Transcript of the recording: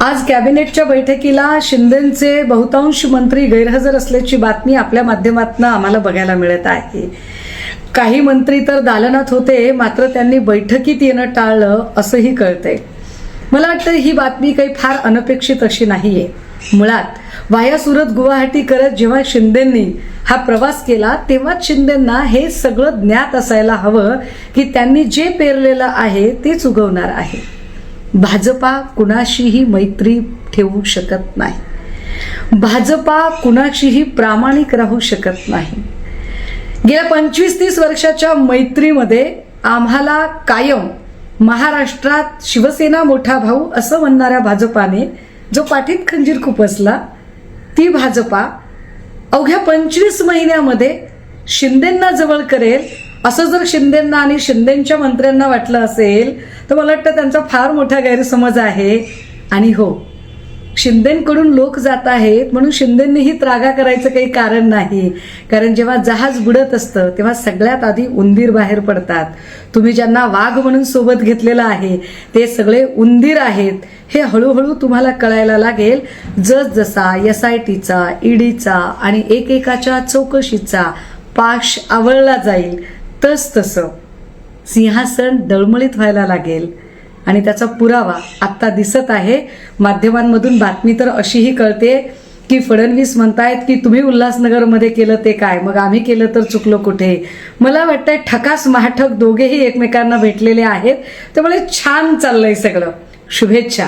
आज कॅबिनेटच्या बैठकीला शिंदेचे बहुतांश मंत्री गैरहजर असल्याची बातमी आपल्या माध्यमातून आम्हाला बघायला मिळत आहे. काही मंत्री तर दालनात होते, मात्र त्यांनी बैठकीत येणं टाळलं असंही कळतंय. मला वाटतं ही बातमी काही फार अनपेक्षित अशी नाहीये. मुळात वाया सुरत गुवाहाटी करत जेव्हा शिंदेंनी हा प्रवास केला तेव्हाच शिंदेंना हे सगळं ज्ञात असायला हवं की त्यांनी जे पेरलेलं आहे तेच उगवणार आहे. भाजपा कुणाशीही मैत्री ठेवू शकत नाही. भाजपा कुणाशीही प्रामाणिक राहू शकत नाही. गेल्या 25-30 वर्षाच्या मैत्रीमध्ये आम्हाला कायम महाराष्ट्रात शिवसेना मोठा भाऊ असं म्हणणाऱ्या भाजपाने जो पाठीत खंजीर खुपसला, ती भाजपा अवघ्या 25 महिन्यामध्ये शिंदेंना जवळ करेल असं जर शिंदेंना आणि शिंदेंच्या मंत्र्यांना वाटलं असेल तर मला वाटतं त्यांचा फार मोठा गैरसमज आहे. आणि हो, शिंदेंकडून लोक जात आहेत म्हणून शिंदेंनीही त्रागा करायचं काही कारण नाही. कारण जेव्हा जहाज बुडत असतं तेव्हा सगळ्यात आधी उंदीर बाहेर पडतात. तुम्ही ज्यांना वाघ म्हणून सोबत घेतलेलं आहे ते सगळे उंदीर आहेत हे हळूहळू तुम्हाला कळायला लागेल. जसजसा SITचा, EDचा आणि एकेकाच्या चौकशीचा पाश आवळला जाईल तसतसं सिंहासन दळमळीत व्हायला लागेल. आणि त्याचा पुरावा आत्ता दिसत आहे. माध्यमांमधून बातमी तर अशीही कळते की फडणवीस म्हणतायत की तुम्ही उल्हासनगरमध्ये केलं ते काय, मग आम्ही केलं तर चुकलो कुठे. मला वाटतंय ठकास महाठक दोघेही एकमेकांना भेटलेले आहेत. त्यामुळे छान चाललंय सगळं. शुभेच्छा.